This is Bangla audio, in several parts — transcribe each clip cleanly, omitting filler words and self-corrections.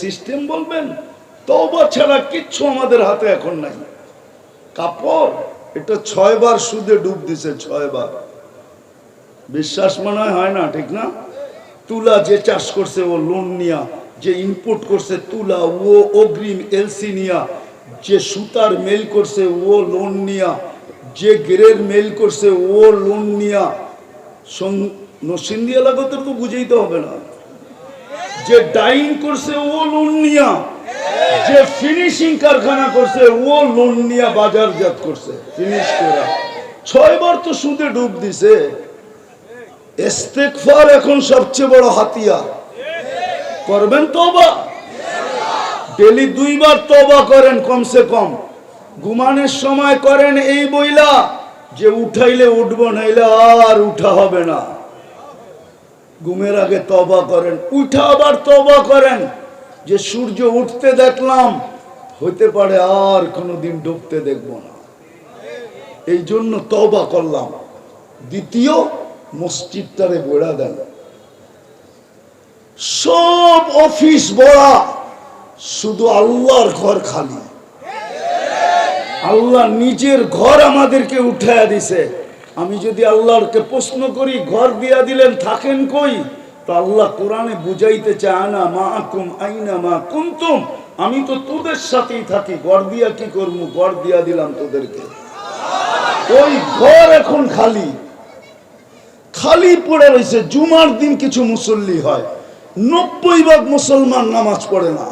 সিস্টেম বলবেন, তওবা ছাড়া কিচ্ছু আমাদের হাতে এখন নাই। কাপড় এটা 6 বার সুদে ডুব দিছে, 6 বার। বিশ্বাস মনে হয় না, ঠিক না? তুলা যে চাষ করছে ও লোন নিয়া, যে ইম্পোর্ট করছে তুলা ও অগ্রিম এলসি নিয়া, যে সুতার মেল করছে ও লোন নিয়া, যে গেরের মেল করছে ও লোন নিয়া। নরসিংদী এলাকাতে তো বুঝাইতে হবে না, যে ডাইং করছে ও লোন নিয়া, যে ফিনিশিং কারখানা করছে ও লোন নিয়া বাজারজাত করছে ফিনিশ করে। 6 বার তো সুদে ডুব দিছে। ইস্তেগফার এখন সবচেয়ে বড় হাতিয়ার। করবেন তওবা, ডেলি 2 বার তওবা করেন কমসে কম। ঘুমানোর সময় করেন এই বইলা যে উঠাইলে উঠবো, নাইলে আর উঠা হবে না। ঘুমের আগে তওবা করেন, উঠা আবার তওবা করেন যে সূর্য উঠতে দেখলাম, হইতে পারে আর কোনোদিন ডুবতে দেখব না, এই জন্য তওবা করলাম। দ্বিতীয়, মসজিদটারে বেড়া দেন। সব অফিস বড়া, শুধু আল্লাহর ঘর খালি। আল্লাহ নিজের ঘর আমাদেরকে উঠাইয়া দিছে। আমি যদি আল্লাহকে প্রশ্ন করি, ঘর দিয়া দিলেন, থাকেন কই? তো আল্লাহ কোরআনে বুঝাইতে চায় না, মাআকুম আইনা মা কুনতুম, আমি তো তোদের সাথেই থাকি, ঘর দিয়া কি করবো? ঘর দিয়া দিলাম তোদেরকে। ওই ঘর এখন খালি খালি পড়ে রয়েছে। জুমার দিন কিছু মুসল্লি হয়, 90% মুসলমান নামাজ পড়ে না।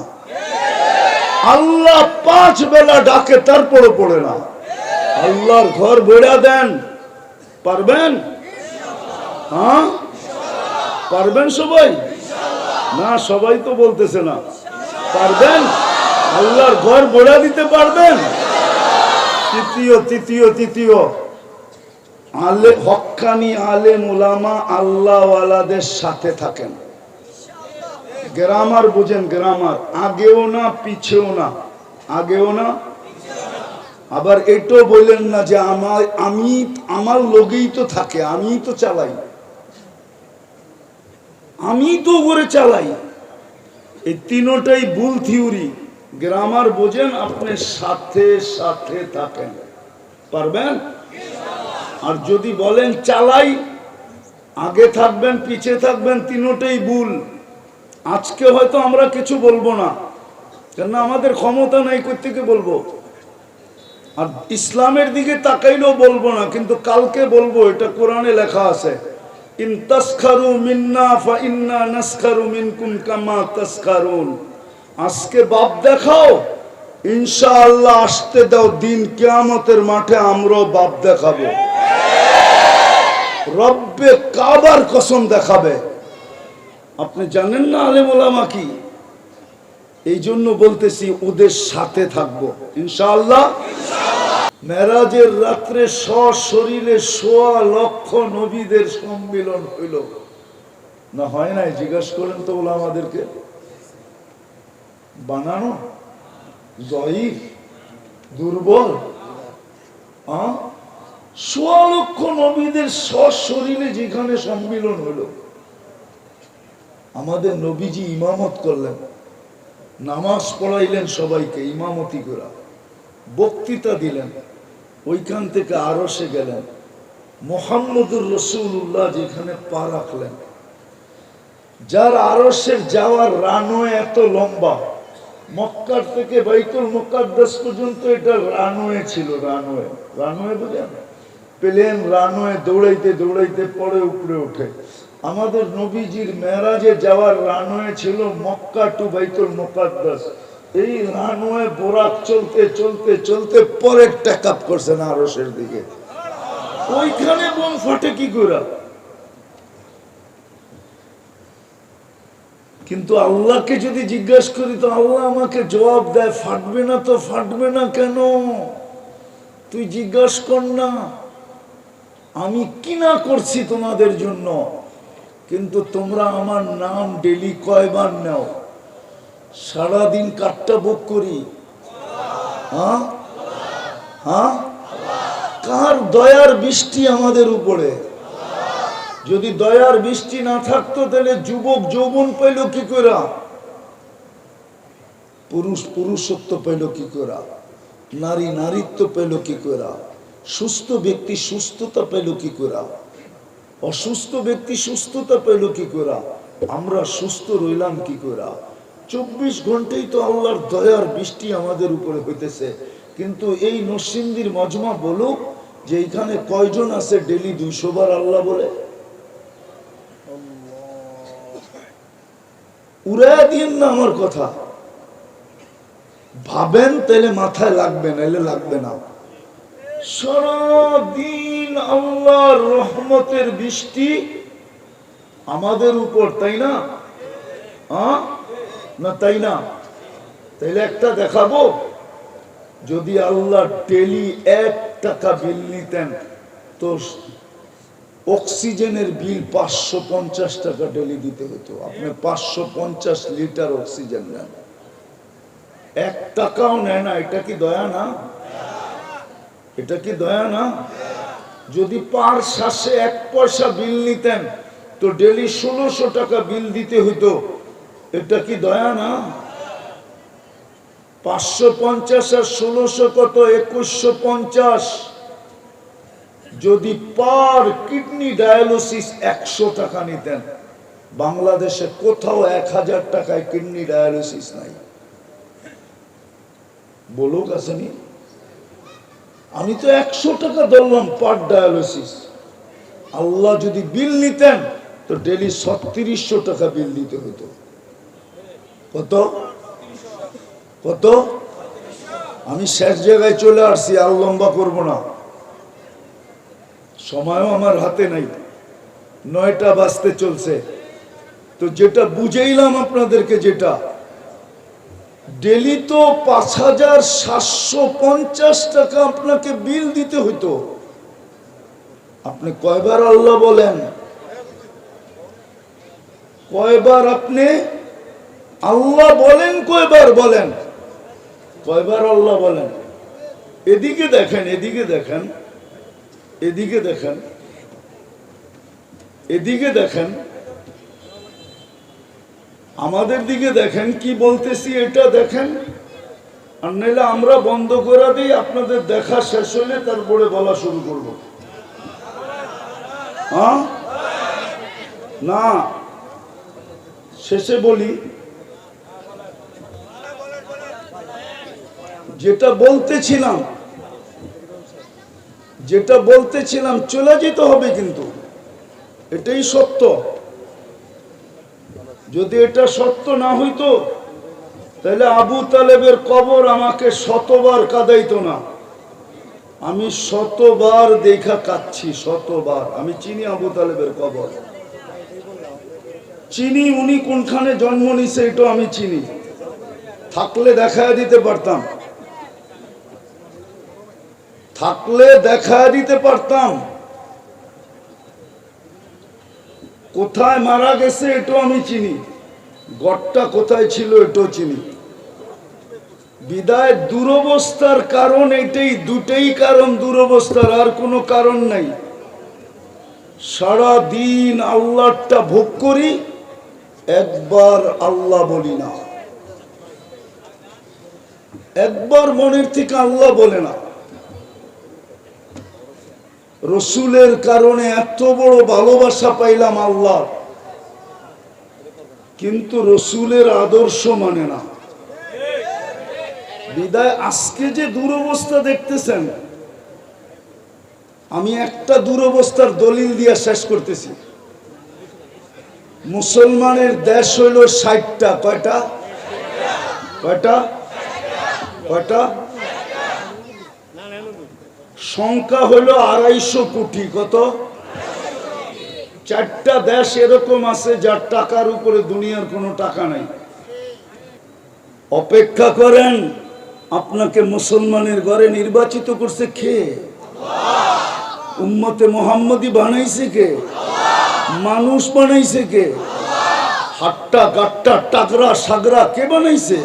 আল্লাহ 5 বেলা ডাকে, তারপরে পড়ে না। আল্লাহর ঘর বেড়া দেন। পারবেন? হ্যাঁ পারবেন সবাই? না, সবাই তো বলতেছে না। পারবেন? আল্লাহর ঘর বেড়া দিতে পারবেন? তৃতীয় আলে হক্কানি আলেম উলামা আল্লাহওয়ালাদের সাথে থাকেন। গ্রামার বুঝেন? গ্রামার আগেও না পিছেও না, আগেও না। আবার এটাও বললেন না যে আমার লগেই তো থাকে, আমি তো চালাই, আমি তো করে চালাই। এই তিনটাই ভুল থিওরি। গ্রামার বোঝেন, আপনি সাথে সাথে থাকেন। পারবেন? আর যদি বলেন চালাই, আগে থাকবেন পিছে থাকবেন, তিনটাই ভুল। আজকে হয়তো আমরা কিছু বলবো না, কেন আমাদের ক্ষমতা নাই, কোত্থেকে বলবো। আর ইসলামের দিকে তাকাইলেও বলবো না, কিন্তু কালকে বলবো, এটা কোরআনে লেখা আছে, ইন তাসখারু মিন্না ফা ইন্না নাসখারু মিনকুম কামা তাসখারুন। আজকে বাপ দেখাও, ইনশাআল্লাহ আসতে দাও দিন, কিয়ামতের মাঠে আমরাও বাপ দেখাবো। রব্বে কাবার কসম দেখাবে। আপনি জানেন না আলেম ওলামা কি? এই জন্য বলতেছি, ওদের সাথে থাকবো ইনশাআল্লাহ। মেরাজের রাত্রে সশরীরে 1.25 লক্ষ নবীদের সম্মিলন হইল না, হয় নাই? জিজ্ঞাসা করেন তো ওলামাদেরকে। বানানো, জয়ীফ, দুর্বল। 1.25 লক্ষ নবীদের সশরীরে যেখানে সম্মিলন হলো, আমাদের নবীজি ইমামত করলেন, নামাজ পড়াইলেন সবাইকে ইমামতি করা, বক্তৃতা দিলেন। ওইখান থেকে আরশে গেলেন, মুহাম্মদুর রাসূলুল্লাহ যেখানে পা রাখলেন, যার আরশের যাওয়ার রানওয়ে এত লম্বা, মক্কার থেকে বাইতুল মুকাদ্দাস পর্যন্ত এটা রানওয়ে ছিল। রানওয়ে বুঝেন? প্লেন রানওয়ে দৌড়াইতে দৌড়াইতে পরে উপরে ওঠে। আমাদের নবীজির মেরাজে যাওয়ার রানওয়ে ছিল মক্কা টু বাইতুল মুকাদ্দাস। এই রানওয়ে বোরাক চলতে চলতে চলতে পরে টেকআপ করছে না আরশের দিকে। ওইখানে বোম ফাটে কি করে? কিন্তু আল্লাহকে যদি জিজ্ঞাসা করি, তো আল্লাহ আমাকে জবাব দেয়, ফাটবে না তো ফাটবে না কেন? তুই জিজ্ঞাসা কর না, আমি কি না করছি তোমাদের জন্য। কিন্তু তোমরা আমার নাম ডেলি কয়বার নাও? সারাদিন কারটা বুক করি? কার দয়ার বৃষ্টি আমাদের উপরে? যদি দয়ার বৃষ্টি না থাকতো, তাহলে যুবক যৌবন পাইল কি করে? পুরুষ পুরুষত্ব পেল কি করে, নারী নারীত্ব পেল কি করে, সুস্থ ব্যক্তি সুস্থতা পেল কি করে, অসুস্থ ব্যক্তি সুস্থতা পেল কি করে, আমরা সুস্থ রইলাম কি করে। 24 ঘন্টাই তো আল্লাহর দয়ার বৃষ্টি আমাদের উপরে হইতেছে, কিন্তু এই নরসিংদীর মজমা বলুক যে এখানে কয়জন আছে ডেলি 200 বার আল্লাহ বলে? উড়াইয়া দিয়েন না আমার কথা, ভাবেন তাইলে মাথায় লাগবে, নাইলে লাগবে না। সারাদিন আল্লাহর রহমতের বৃষ্টি আমাদের উপর, তাই না? না তাই না? তাইলে একটা দেখাবো, যদি আল্লাহ ডেলি 1 টাকা বিল নিতেন তো অক্সিজেনের বিল 550 টাকা ডেলি দিতে হতো। আপনি 550 লিটার অক্সিজেন নেন, 1 টাকাও নেয় না। এটা কি দয়া না? এটা কি দয়া না? যদি পার শ্বাসে 1 পয়সা বিল নিতেন তো ডেলি 1600 টাকা বিল দিতে হতো। এটা কি দয়া না? 550 আর 1600 কত? 2150। যদি পার কিডনি ডায়ালিসিস 100 টাকা নিতেন, বাংলাদেশে কোথাও 1000 টাকায় কিডনি ডায়ালিসিস নাই। বলুক আসেনি? আমি তো 100 টাকা ধরলাম পার ডায়ালিসিস। আল্লাহ যদি বিল নিতেন তো ডেলি 3600 টাকা বিল দিতে হতো। কত কত? আমি শেষ জায়গায় চলে আসছি, আর লম্বা করব না, সময়ও আমার হাতে নাই, 9টা বাজতে চলছে। তো যেটা বুঝাইলাম আপনাদেরকে, যেটা ডেলি তো 5750 টাকা আপনাকে বিল দিতে হতো। আপনি কয়বার আল্লাহ বলেন? কয়বার আপনি আল্লাহ বলেন? কয়বার বলেন? কয়বার আল্লাহ বলেন? এদিকে দেখেন, এদিকে দেখেন, এদিকে দেখেন, এদিকে দেখেন, আমাদের দিকে দেখেন, কি বলতেছি এটা দেখেন। আর নাইলে আমরা বন্ধ করে দিই, আপনাদের দেখা শেষ হলে তারপরে বলা শুরু করব। হ্যাঁ না, শেষে বলি। যেটা বলতেছিলাম চলে যেতে হবে, কিন্তু এটাই সত্য। যদি এটা সত্য না হইতো তাহলে আবু তালেবের কবর আমাকে 100বার কাঁদাইতো না। আমি 100বার দেখা কাঁদছি, 100বার। আমি চিনি আবু তালেবের কবর, চিনি উনি কোনখানে জন্ম নিছে, এটা আমি চিনি। থাকলে দেখায় দিতে পারতাম, থাকলে দেখায় দিতে পারতাম। কোথায় মারা গেছে এটাও আমি চিনি, গড়টা কোথায় ছিল এটাও চিনি। বিদায় দুরবস্থার কারণ এটাই, দুটেই কারণ দুরবস্থার, আর কোনো কারণ নাই। সারা দিন আল্লাহটা ভোগ করি, একবার আল্লাহ বলি না, একবার মনের থেকে আল্লাহ বলে না। রসুলের কারণে এত বড় ভালোবাসা পাইলাম আল্লাহ, কিন্তু রসুলের আদর্শ মানে না। বিদায় আজকে যে দুরবস্থা দেখতেছেন, আমি একটা দুরবস্থার দলিল দিয়া শেষ করতেছি। মুসলমানের দেশ হইল 60টা। কয়টা? কয়টা? কয়টা? সংখ্যা হইল 250 কোটি। কত? 4টা দেশ এরকম আছে যার টাকার উপরে দুনিয়ার কোনো টাকা নাই। অপেক্ষা করেন, আপনাকে মুসলমানের ঘরে নির্বাচিত করছে কে? উম্মতে মুহাম্মদী বানাইছে কে? মানুষ বানাইছে কে? হাট্টা গাট্টা টাকরা সাগরা কে বানাইছে?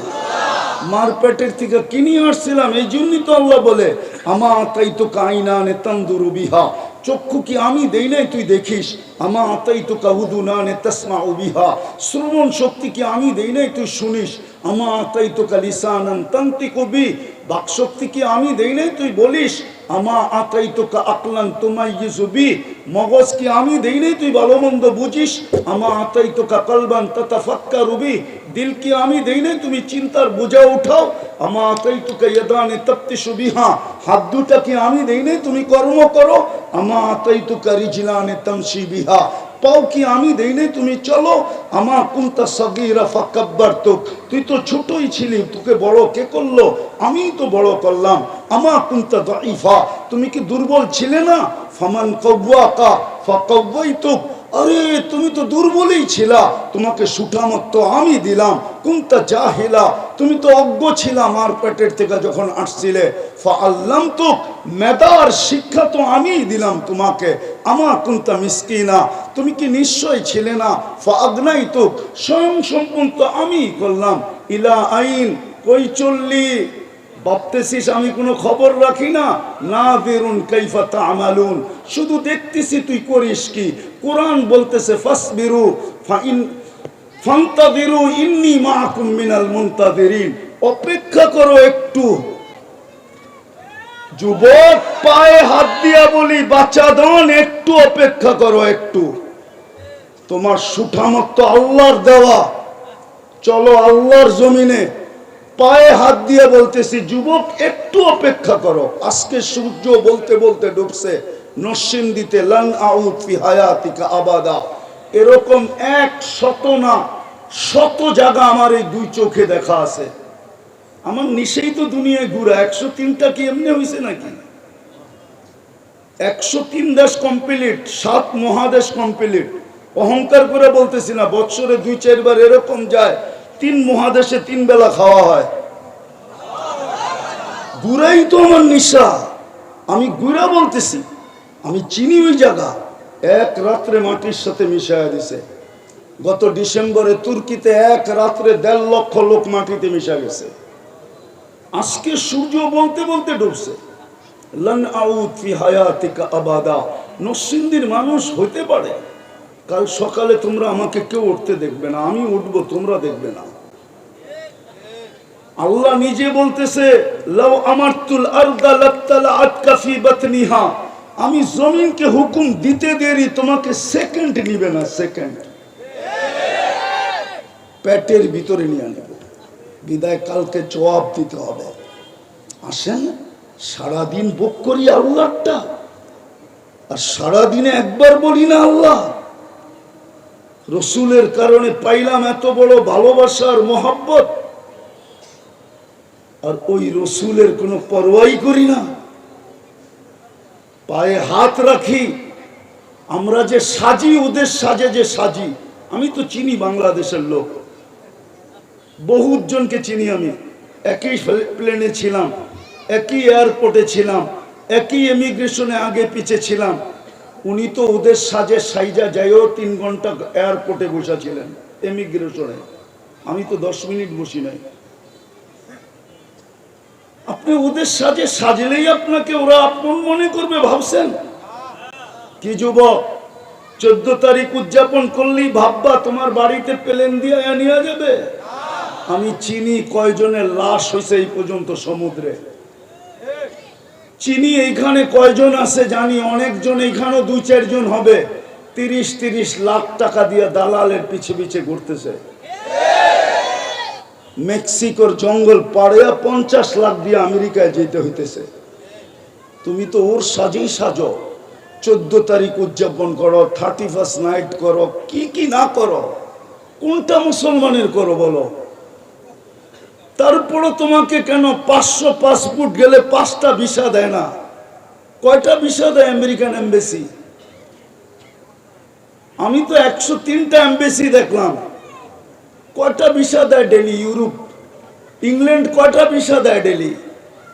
মার পেটের থেকে কিনে আসছিলাম। এই জন্যই তো আল্লাহ বলে, আমা তাই তো কাইনা নে তন্দুরু বিহা, চক্ষু কি আমি দেই নাই তুই দেখিস? আমা আতাইতুকা উযুনান তাসমাউ বিহা, শ্রবণ শক্তি কি আমি দেই নাই তুই শুনিস? আমা আতাইতুকা লিসানান তানতিকু বি, বাক শক্তি কি আমি দেই নাই তুই বলিস? আমা আতাইতুকা আকলান তুমাইয়িজু বি, মগজ কি আমি দেই নাই তুই ভালো মন্দ বুঝিস? আমা আতাইতুকা কলবান তাতাফাক্কারু বি, দিল কি আমি দেই নাই তুমি চিন্তার বোঝা উঠাও? আমা আতাইতুকা ইয়াদানি তাফতিশু বিহা, হাত দুটা কি আমি দেই নাই তুমি কর্ম করো? আমা আতাইতুকা রিজলানি তামশি বিহা, পাও কি আমি দেই নাই তুমি চলো? আমা কুনতা সাগীরা ফাকাব্বারতুক, তুই তো ছোটই ছিলি, তোকে বড় কে করলো? আমিই তো বড় করলাম। আমা কুনতা দাঈফা, তুমি কি দুর্বল ছিলে না? ফামান কাওয়াকা ফাকাওয়াইতুক, আরে তুমি তো দুর্বলই ছিলা, তোমাকে সুঠামত্ব আমি দিলাম। কুনতা জাহিলা, তুমি তো অজ্ঞ ছিলা আমার পেটের থেকে যখন আসছিলে। ফাআল্লামতুক, মেধার শিক্ষা তো আমিই দিলাম তোমাকে। আমা কুনতা মিসকিনা, তুমি কি নিশ্চয় ছিলে না? ফাআগনাইতুক, স্বয়ং সম্পূর্ণ আমিই করলাম। ইলা আইন, কই চললি? ভাবতেছিস আমি কোনো খবর রাখি না? নাযিরুন কাইফা তা'মালুন, শুধু দেখতেছি তুই করিস কি। কোরআন বলতেছে ফাসবিরু ফান্তাযিরু ইন্নী মাআকুম মিনাল মুনতাযিরিন, অপেক্ষা করো একটু। যুবক, পায়ে হাত দিয়া বলি বাচ্চাদন, একটু অপেক্ষা করো একটু। তোমার সুঠামত্ব আল্লাহর দেওয়া, চলো আল্লাহর জমিনে। পায়ে হাত দিয়ে বলতেছি যুবক, একটু অপেক্ষা করো। আজকে সূর্য বলতে বলতে ডুবছে। নসিম দিতে লান আউদ ফি হায়াতিকা আবাদা, এরকম 100 না 100 জায়গা আমার এই দুই চোখে দেখা আছে। আমার নিশেই তো দুনিয়ায় ঘুরা। 103টা কি এমনি হয়েছে নাকি? 103 দেশ কমপ্লিট, 7 মহাদেশ কমপ্লিট। অহংকার করে বলতেছি না, বৎসরে 2-4 বার এরকম যায় 3 মহাদেশে 3 বেলা খাওয়া হয়। ঘুরাই তো আমার নিশা। আমি ঘুরা বলতেছি, আমি চিনি ওই জায়গা। এক রাত্রে মাটির সাথে মিশাইয়া দিছে। গত ডিসেম্বরে তুর্কিতে এক রাত্রে 1.5 লক্ষ লোক মাটিতে মিশা গেছে। আজকে সূর্য বলতে বলতে ডুবছে। লান আউদ ফি হায়াতিকা আবাদা, নরসিংদীর মানুষ হইতে পারে কাল সকালে তোমরা আমাকে কেউ উঠতে দেখবে না, আমি উঠবো, তোমরা দেখবে না। আল্লাহ নিজে বলতেছে লাউ আমারতুল আরদা লাবতালাআতকা ফি বাতনিহা, আমি জমিনকে হুকুম দিতে দেরি, তোমাকে সেকেন্ড নিবে না, সেকেন্ড পেটের ভিতরে নিয়ে নেব। বিদায় কালকে জবাব দিতে হবে। আসেন, সারাদিন ভোগ করি আল্লাহটা, আর সারাদিনে একবার বলি না আল্লাহ। রসুলের কারণে পাইলাম এত বড় ভালোবাসার মহব্বত, আর ওই রসুলের কোনো পরোয়াই করি না। পায়ে হাত রাখি। আমরা যে সাজি, ওদের সাজে যে সাজি। আমি তো চিনি বাংলাদেশের লোক, বহুত জনকে চিনি। আমি একই প্লেনে ছিলাম, একই এয়ারপোর্টে ছিলাম, একই ইমিগ্রেশনে আগে পিছে ছিলাম। উনি তো ওদের সাজে সাইজা যাইও 3 ঘন্টা এয়ারপোর্টে বসেছিলেন ইমিগ্রেশনে। আমি তো 10 মিনিট বসি নাই। আপনি ওদের সাজে সাজলেই আপনাকে ওরা আপন মনে করবে ভাবছেন কি? যুবক, 14 তারিখ উদযাপন করলেই ভাববা তোমার বাড়িতে প্লেন দিয়ে নিয়ে যাবে? আমি চিনি কয়জনের লাশ হয়েছে এই পর্যন্ত সমুদ্রে। চিনি এইখানে কয়জন আছে জানি, অনেকজন, এইখানেও 2-4 জন হবে। 30-30 লাখ টাকা দিয়ে দালালের পিছে পিছে ঘুরতেছে। মেক্সিকোর জঙ্গল পাড়ে 50 লাখ দিয়ে আমেরিকায় যেতে হইতেছে। তুমি তো ওর সাজেই সাজো। 14 তারিখ উদযাপন করো, 31st নাইট করো, কি কি না করো, কোনটা মুসলমানের করো বলো? তারপরও তোমাকে কেন 500 পাসপোর্ট গেলে 5টা ভিসা দেয় না? কয়টা ভিসা দেয় আমেরিকান এমবেসি? আমি তো 103টা এমবেসি দেখলাম। কয়টা ভিসা দেয় ডেলি? ইউরোপ, ইংল্যান্ড কয়টা ভিসা দেয় ডেলি?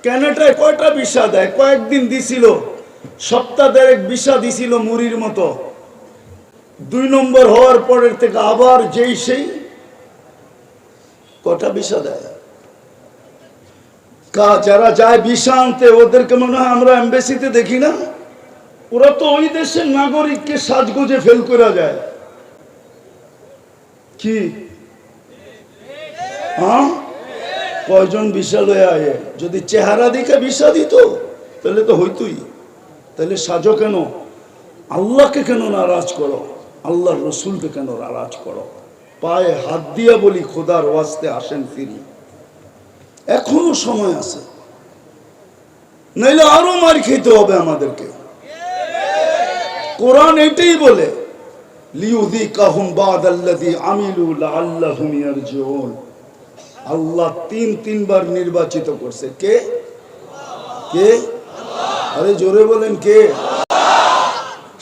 কানাডায় কয়টা ভিসা দেয়? কয়েকদিন দিছিল, সপ্তাহ 1.5 ভিসা দিছিল মুড়ির মতো। 2 নম্বর হওয়ার পরের থেকে আবার যেই সেই কয়টা ভিসা দেয়? যারা যায় ভিসা আনতে, ওদেরকে মনে হয় আমরা এমবেসিতে দেখি না। ওরা তো ওই দেশের নাগরিককে সাজগোজে ফেল করা যায় কি? হ্যাঁ, কয়জন ভিসা লয়ে আয়ে? যদি চেহারা দেখে ভিসা দিত তাহলে তো হইতই। তাহলে সাজো কেন? আল্লাহকে কেন নারাজ করো? আল্লাহর রসুলকে কেন নারাজ করো? পায়ে হাত দিয়া বলি, খোদার ওয়াস্তে আসেন ফিরি, এখনো সময় আছে, নাইলে আরো মার খেতে হবে আমাদেরকে। কোরআন এটাই বলে, লিউযিকাহুম বাদাল্লাযী আমিলু লাআল্লাহুম ইয়ারজিউন। আল্লাহ তিনবার নির্বাচিত করছে। কে কে? আরে জোরে বলেন কে?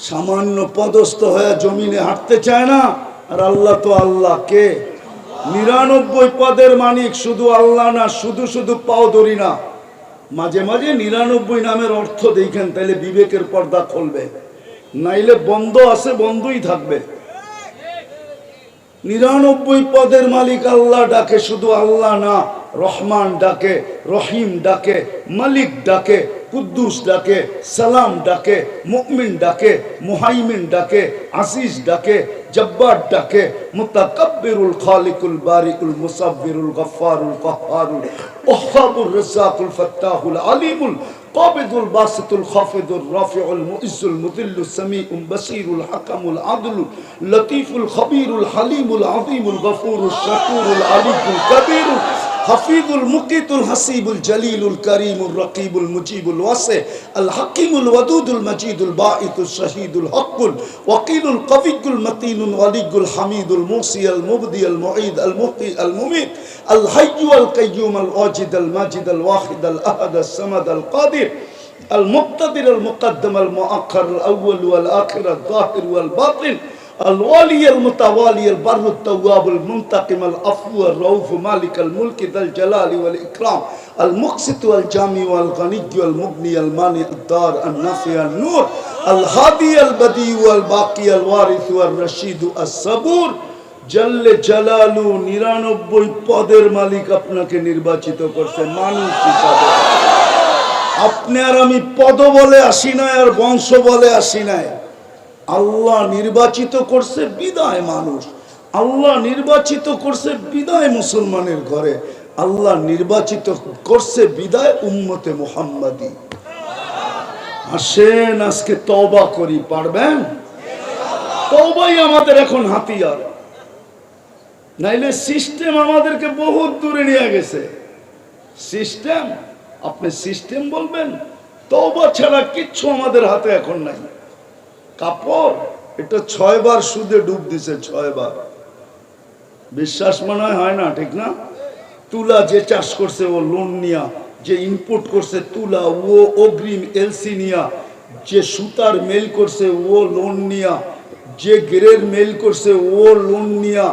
সামান্য পদস্থ হয়ে জমিনে হাঁটতে চায় না, আর আল্লাহ তো আল্লাহ। কে? 99 পদের মালিক শুধু আল্লাহ না, শুধু পাও ধরি না। মাঝে মাঝে 99 নামের অর্থ দেখেন, তাইলে বিবেকের পর্দা খুলবে, নাইলে বন্ধ আছে, বন্ধই থাকবে। 99 পদের মালিক আল্লাহ ডাকে, শুধু আল্লাহ না, রহমান ডাকে, রহিম ডাকে, মালিক ডাকে, কুদ্দুস ডাকে, সালাম ডাকে, মুমিন ডাকে, মুহাইমিন ডাকে, আজিজ ডাকে, জব্বার ডাকে, মুতাকাব্বিরুল খালিকুল বারিকুল মুসাব্বিরুল গফফারুল কাহ্হারুল ওয়াহ্হাবুর রাজ্জাকুল ফাত্তাহুল আলিমুল কাবিদুল বাসিতুল খাফিদুর রাফিউল মুইজ্জুল মুযিল্লুস সামিউল বাসীরুল হাকামুল আদলুল লতীফুল খবীরুল হালিমুল আযীমুল গফুরুশ শাকুরুল আলিমুল কবীরুল হাফিজুল মুকিতুল হাসিবুল জলিলুল করিমুল রকিবুল মুজিবুল ওয়াসি আল হাকিমুল ওয়াদুদুল মজিদুল বাঈতুল শহীদুল হকুল ওয়াকিলুল কবিয়ুল মতিনুল ওয়ালিয়ুল হামিদুল মুসি আল মুবদি আল মুঈদ আল মুকি আল মুমিত আল হাইয়্যু আল কাইয়্যুম আল ওয়াজিদ আল মাজিদ আল ওয়াহিদ আল আহাদ আল সামাদ আল কাদির আল মুক্তাদির আল মুকদ্দম আল মুআক্খার আল আউয়াল ওয়াল আখির আল যাহির ওয়াল বাতিন الوالي المتوالي البر التواب المنتقم العفو الرؤوف مالك الملك ذا الجلال والإكرام المقسط والجامع والغني والمغني المانع الدار النافع النور الهادي البديع والباقي الوارث والرشيد الصبور জাল্লে জালালু 99 পদের মালিক আপনাকে নির্বাচিত করছে মানুষ হিসাবে। আপনি আর আমি পদ বলে আসি নাই, আর বংশ বলে আসি নাই। আল্লাহ নির্বাচিত করছে বিদায় মানুষ, আল্লাহ নির্বাচিত করছে বিদায় মুসলমানের ঘরে, আল্লাহ নির্বাচিত করছে বিদায় উম্মতে মুহাম্মাদি। আসেন আজকে তওবা করি, পারবেন? তওবাই আমাদের এখন হাতিয়ার, নাইলে সিস্টেম আমাদেরকে বহুত দূরে নিয়ে গেছে। সিস্টেম, আপনি সিস্টেম বলবেন, তওবা ছাড়া কিচ্ছু আমাদের হাতে এখন নাই। কাপড় এটা 6 বার সুদে ডুব দিছে, 6 বার। বিশ্বাস মনে হয় না, ঠিক না? তুলা যে চাষ করছে ও লোন নিয়া, যে ইনপুট করছে তুলা ও অগ্রিম এলসি নিয়া, যে সুতার মেল করছে ও লোন নিয়া, যে গেরের মেল করছে ও লোন নিয়া,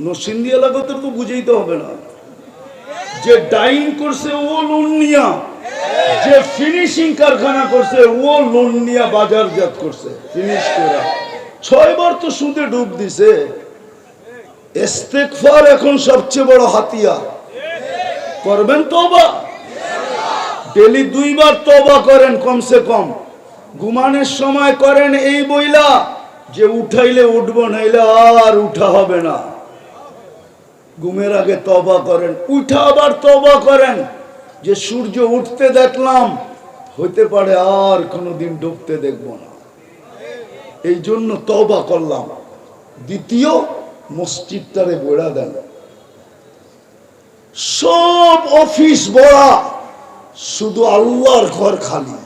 নসিন্দি এলাকাতে তো বুঝাইতে হবে না, যে ডাইং করছে ও লোন নিয়া, যে ফিনিশিং কারখানা করছে ও লোন নিয়ে বাজারজাত করছে, ফিনিশ করে 6 বার তো সুদে ডুব দিছে। ইস্তেগফার এখন সবচেয়ে বড় হাতিয়ার। করবেন তওবা? ডেলি 2 বার তওবা করেন কমসে কম। ঘুমানোর সময় করেন এই বইলা যে উঠাইলে উঠবো, নাইলে আর উঠা হবে না। ঘুমের আগে তওবা করেন, উঠা আবার তওবা করেন যে সূর্য উঠতে দেখলাম, হইতে পারে আর কোনোদিন ডুবতে দেখব না, এই জন্য তওবা করলাম। দ্বিতীয়, মসজিদটারে বেড়া দেন। সব অফিস বড়া, শুধু আল্লাহর ঘর খালি।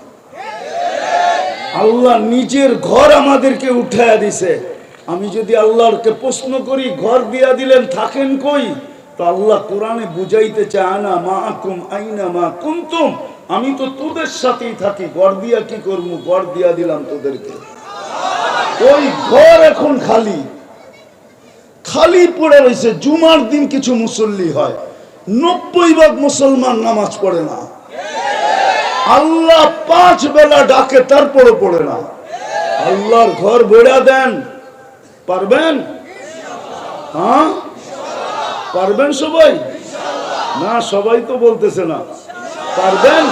আল্লাহ নিজের ঘর আমাদেরকে উঠাইয়া দিছে। আমি যদি আল্লাহকে প্রশ্ন করি, ঘর দিয়া দিলেন, থাকেন কই? তো আল্লাহ কোরআনে বুঝাইতে চায় না, মাআকুম আইনা মা কুনতুম, আমি তো তোদের সাথেই থাকি, ঘর দিয়া কি করবো? ঘর দিয়া দিলাম তোদেরকে। ওই ঘর এখন খালি খালি পড়ে রয়েছে। জুমার দিন কিছু মুসল্লি হয়, 90% মুসলমান নামাজ পড়ে না। আল্লাহ 5 বেলা ডাকে, তারপরে পড়ে না। আল্লাহর ঘর বেড়া দেন, পারবেন? হ্যাঁ পারবেন সবাই? না, সবাই তো বলতেছে না। পারবেন?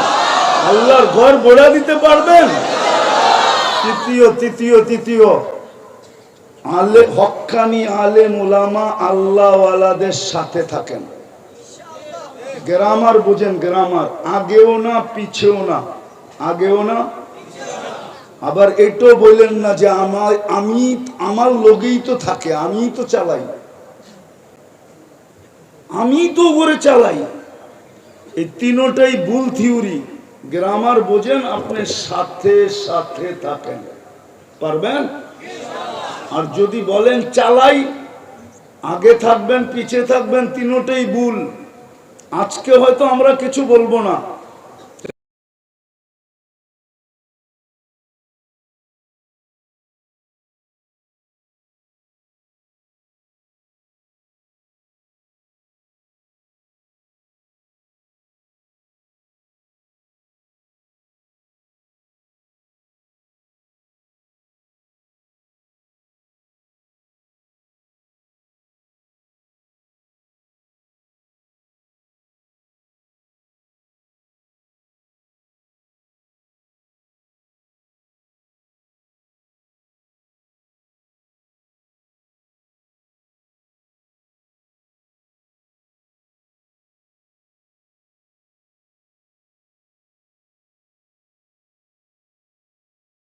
আল্লাহর ঘর বেড়া দিতে পারবেন? তৃতীয় আলে হক্কানি আলেম উলামা আল্লাহওয়ালাদের সাথে থাকেন। গ্রামার বোঝেন, গ্রামার আগেও না পিছেও না, আগেও না। আবার এটাও বললেন না যে আমি আমার লোকেই তো থাকে, আমি তো চালাই, আমি তো করে চালাই। এই তিনটাই ভুল থিওরি। গ্রামার বোঝেন, আপনি সাথে সাথে থাকেন, পারবেন। আর যদি বলেন চালাই, আগে থাকবেন পিছে থাকবেন, তিনটাই ভুল। আজকে হয়তো আমরা কিছু বলবো না,